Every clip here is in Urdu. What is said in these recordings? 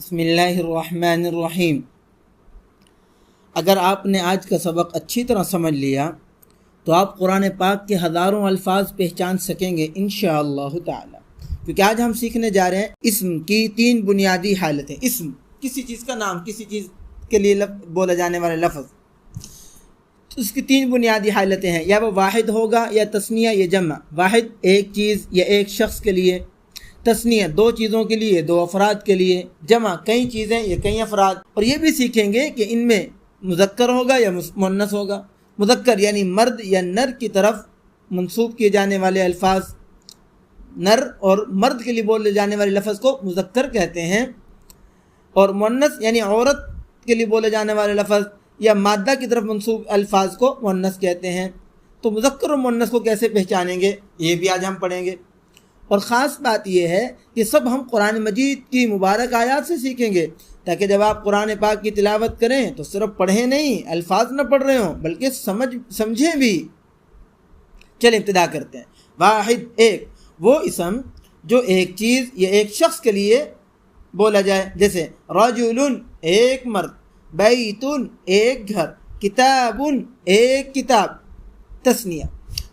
بسم اللہ الرحمن الرحیم۔ اگر آپ نے آج کا سبق اچھی طرح سمجھ لیا تو آپ قرآن پاک کے ہزاروں الفاظ پہچان سکیں گے انشاءاللہ تعالی، کیونکہ آج ہم سیکھنے جا رہے ہیں اسم کی 3 بنیادی حالتیں۔ اسم کسی چیز کا نام، کسی چیز کے لیے بولا جانے والا لفظ، اس کی 3 بنیادی حالتیں ہیں، یا وہ واحد ہوگا یا تثنیہ یا جمع۔ واحد ایک چیز یا ایک شخص کے لیے، تثنیہ 2 چیزوں کے لیے، 2 افراد کے لیے، جمع کئی چیزیں یا کئی افراد۔ اور یہ بھی سیکھیں گے کہ ان میں مذکر ہوگا یا مؤنث ہوگا۔ مذکر یعنی مرد یا نر کی طرف منسوب کیے جانے والے الفاظ، نر اور مرد کے لیے بولے جانے والے لفظ کو مذکر کہتے ہیں، اور مؤنث یعنی عورت کے لیے بولے جانے والے لفظ یا مادہ کی طرف منسوب الفاظ کو مؤنث کہتے ہیں۔ تو مذکر اور مؤنث کو کیسے پہچانیں گے، یہ بھی آج ہم پڑھیں گے۔ اور خاص بات یہ ہے کہ سب ہم قرآن مجید کی مبارک آیات سے سیکھیں گے، تاکہ جب آپ قرآن پاک کی تلاوت کریں تو صرف پڑھیں نہیں، الفاظ نہ پڑھ رہے ہوں بلکہ سمجھیں بھی۔ چلیں ابتدا کرتے ہیں۔ واحد ایک وہ اسم جو ایک چیز یا ایک شخص کے لیے بولا جائے، جیسے رجل ایک مرد، بیت ایک گھر، کتاب ایک کتاب۔ تثنیہ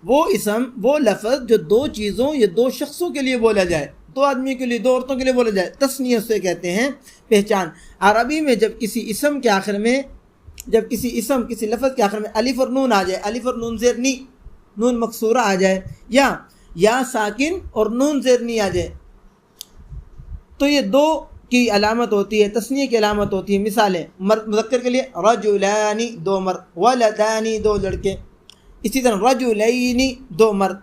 وہ اسم وہ لفظ جو 2 چیزوں یا 2 شخصوں کے لیے بولا جائے، 2 آدمیوں کے لیے، 2 عورتوں کے لیے بولا جائے، تثنیہ سے کہتے ہیں پہچان۔ عربی میں جب کسی اسم کے آخر میں، کسی لفظ کے آخر میں الف اور نون آ جائے، الف اور نون زیر نی، نون مکسورہ آ جائے، یا ساکن اور نون زیر نی آ جائے، تو یہ 2 کی علامت ہوتی ہے، تثنیہ کی علامت ہوتی ہے۔ مثالیں مذکر کے لیے رجلانی 2 مرد، ولدانی 2 لڑکے، اسی طرح رجلین 2 مرد۔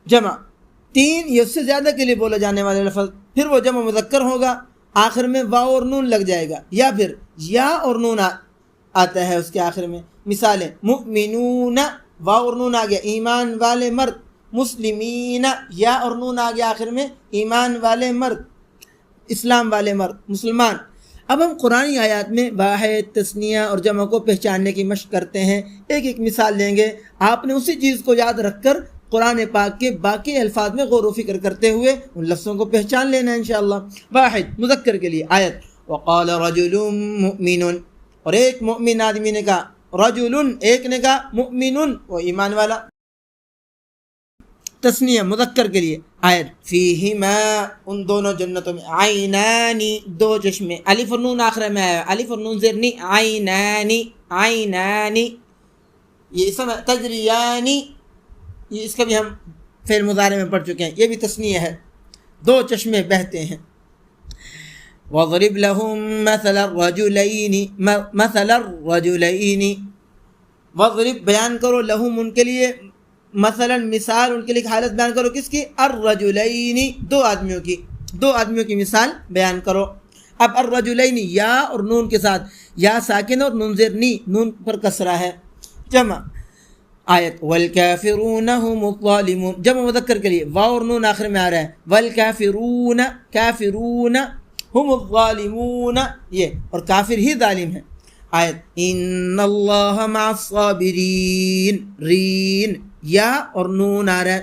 جمع 3 یا اس سے زیادہ کے لیے بولا جانے والے لفظ، پھر وہ جمع مذکر ہوگا، آخر میں واو اور نون لگ جائے گا، یا پھر یا اور نون آتا ہے اس کے آخر میں۔ مثالیں مؤمنون واو اور نون آ گیا، ایمان والے مرد، مسلمین یا اور نون آ گیا آخر میں، ایمان والے مرد، اسلام والے مرد، مسلمان۔ اب ہم قرآنی آیات میں واحد، تثنیہ اور جمع کو پہچاننے کی مشق کرتے ہیں۔ ایک مثال لیں گے، آپ نے اسی چیز کو یاد رکھ کر قرآن پاک کے باقی الفاظ میں غور و فکر کرتے ہوئے ان لفظوں کو پہچان لینا ہے انشاءاللہ۔ واحد مذکر کے لیے آیت وقال رجل مؤمن، اور ایک مؤمن آدمی نے کہا، رجل ایک نے کہا، مؤمن وہ ایمان والا۔ تثنیہ مذکر کے لیے آیت فیہما ان دونوں جنتوں میں، عینانی 2 چشمے، الف اور نون آخر میں آیا، الف اور نون زیر نی، عینانی عینانی۔ یہ اسم تجریانی، یہ اس کا بھی ہم فعل مضارع میں پڑھ چکے ہیں، یہ بھی تثنیہ ہے، 2 چشمے بہتے ہیں۔ وَضْرِبْ لَهُمْ مَثَلَ الرَّجُلَيْنِ، وَضْرِبْ بیان کرو، لہم ان کے لیے، مثلا مثال ان کے لیے حالت بیان کرو، کس کی؟ الرجلین 2 آدمیوں کی، 2 آدمیوں کی مثال بیان کرو۔ اب الرجلین یا اور نون کے ساتھ، یا ساکن اور نون زیر نی، نون پر کسرہ ہے۔ جمع آیت والکافرون هم الظالمون، جمع مذکر کے لیے واو اور نون آخر میں آ رہا ہے، والکافرون کافرون هم الظالمون، یہ اور کافر ہی ظالم ہے۔ آیت ان اللہ مع الصابرین، رین یا اور نون آ رہا ہے،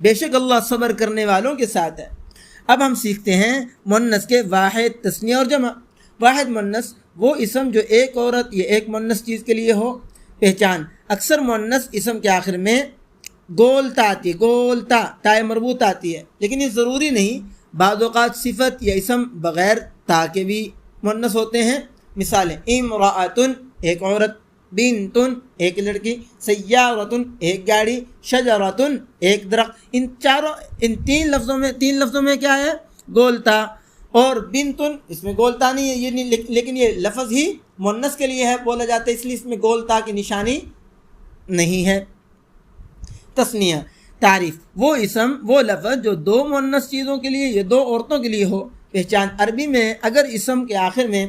بے شک اللہ صبر کرنے والوں کے ساتھ ہے۔ اب ہم سیکھتے ہیں مؤنث کے واحد، تثنیہ اور جمع۔ واحد مؤنث وہ اسم جو ایک عورت یا ایک مؤنث چیز کے لیے ہو، پہچان۔ اکثر مؤنث اسم کے آخر میں گول تا آتی ہے، گول تا، تائے مربوط آتی ہے، لیکن یہ ضروری نہیں، بعض اوقات صفت یا اسم بغیر تا کے بھی مؤنث ہوتے ہیں۔ مثالیں امرأۃ ایک عورت، بنتن ایک لڑکی، سیارۃ ایک گاڑی، شجرۃ ایک درخت۔ ان 3 لفظوں میں کیا ہے؟ گولتا۔ اور بنتن اس میں گولتا نہیں ہے، یہ نہیں، لیکن یہ لفظ ہی مؤنث کے لیے ہے، بولا جاتا ہے، اس لیے اس میں گولتا کی نشانی نہیں ہے۔ تثنیہ تعریف وہ اسم وہ لفظ جو 2 مؤنث چیزوں کے لیے یا 2 عورتوں کے لیے ہو، پہچان۔ عربی میں اگر اسم کے آخر میں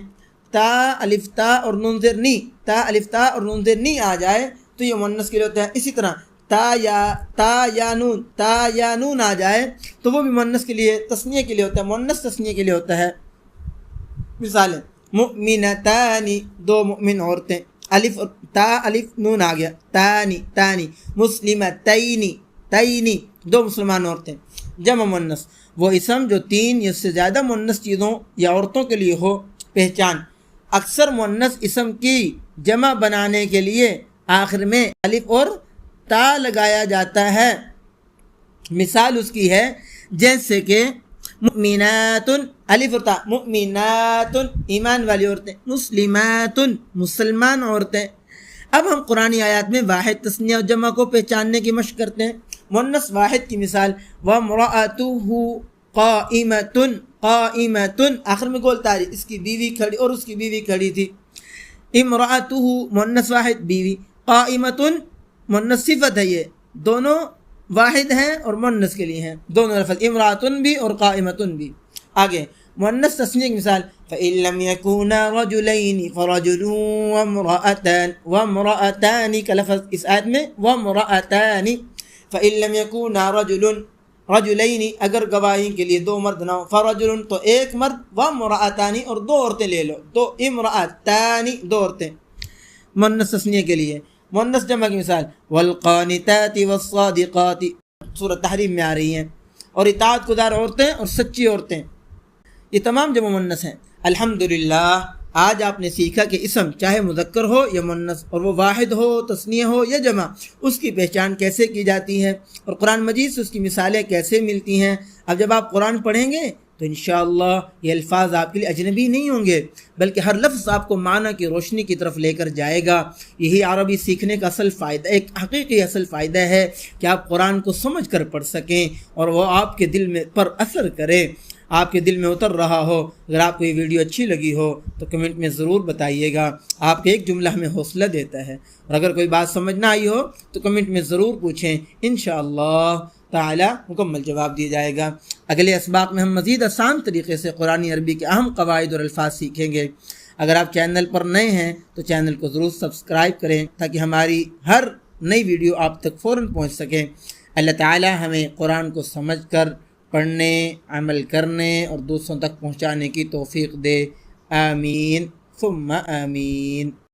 تا الف تا اور نون زیر نی، تا الف تا اور نون زیر نی آ جائے تو یہ مؤنث کے لیے ہوتا ہے۔ اسی طرح تا یا نون آ جائے تو وہ بھی مؤنث کے لیے، تثنیہ کے لیے ہوتا ہے، مؤنث تثنیہ کے لیے ہوتا ہے۔ مثالیں مؤمنتانی 2 مؤمن عورتیں، الف تا الف نون آ گیا، تانی مسلمتینی 2 مسلمان عورتیں۔ جمع مؤنث وہ اسم جو 3 یا اس سے زیادہ مؤنث چیزوں یا عورتوں کے لیے ہو. پہچان اکثر مؤنث اسم کی جمع بنانے کے لیے آخر میں الف اور تا لگایا جاتا ہے. مثال اس کی ہے جیسے کہ مؤمنات الف اور تا، مؤمنات ایمان والی عورتیں، مسلمات مسلمان عورتیں. اب ہم قرآنی آیات میں واحد تثنیہ اور جمع کو پہچاننے کی مشق کرتے ہیں. مؤنث واحد کی مثال وامرأتہ قائمۃ، قائمۃ آخر میں گول تاری، اس کی بیوی کھڑی اور اس کی بیوی کھڑی تھی. امرأتہ مؤنث واحد بیوی، قائمۃ مؤنث صفت ہے، یہ دونوں واحد ہیں اور مؤنث کے لیے ہیں دونوں لفظ، امرأۃ بھی اور قائمۃ بھی. آگے مؤنث تثنیہ کی مثال فإن لم يكونا رجلين فرجل وامرأتان، وامرأتان کا لفظ اس آیت میں وامرأتان. فإن لم يكونا رجلين اگر گواہی کے لیے 2 مرد نہ ہو، فرجل تو ایک مرد، وامرأتان اور 2 عورتیں لے لو، 2 امرأتان 2 عورتیں مؤنث تثنیہ کے لیے. مؤنث جمع کی مثال والقانتات والصادقات سورۃ تحریم میں آ رہی ہیں، اور اطاعت گزار عورتیں اور سچی عورتیں، یہ تمام جمع مؤنث ہیں. الحمدللہ آج آپ نے سیکھا کہ اسم چاہے مذکر ہو یا مؤنث، اور وہ واحد ہو، تثنیہ ہو یا جمع، اس کی پہچان کیسے کی جاتی ہے اور قرآن مجید سے اس کی مثالیں کیسے ملتی ہیں. اب جب آپ قرآن پڑھیں گے تو انشاءاللہ یہ الفاظ آپ کے لیے اجنبی نہیں ہوں گے، بلکہ ہر لفظ آپ کو معنی کی روشنی کی طرف لے کر جائے گا. یہی عربی سیکھنے کا اصل فائدہ، ایک حقیقی اصل فائدہ ہے کہ آپ قرآن کو سمجھ کر پڑھ سکیں اور وہ آپ کے دل میں پر اثر کرے، آپ کے دل میں اتر رہا ہو. اگر آپ کو یہ ویڈیو اچھی لگی ہو تو کمنٹ میں ضرور بتائیے گا، آپ کے ایک جملہ ہمیں حوصلہ دیتا ہے. اور اگر کوئی بات سمجھ نہ آئی ہو تو کمنٹ میں ضرور پوچھیں، انشاءاللہ تعالی مکمل جواب دیا جائے گا. اگلے اسباق میں ہم مزید آسان طریقے سے قرآن عربی کے اہم قواعد اور الفاظ سیکھیں گے. اگر آپ چینل پر نئے ہیں تو چینل کو ضرور سبسکرائب کریں تاکہ ہماری ہر نئی ویڈیو آپ تک فوراً پہنچ سکے. اللہ تعالی ہمیں قرآن کو سمجھ کر پڑھنے، عمل کرنے اور دوسروں تک پہنچانے کی توفیق دے. آمین ثم آمین.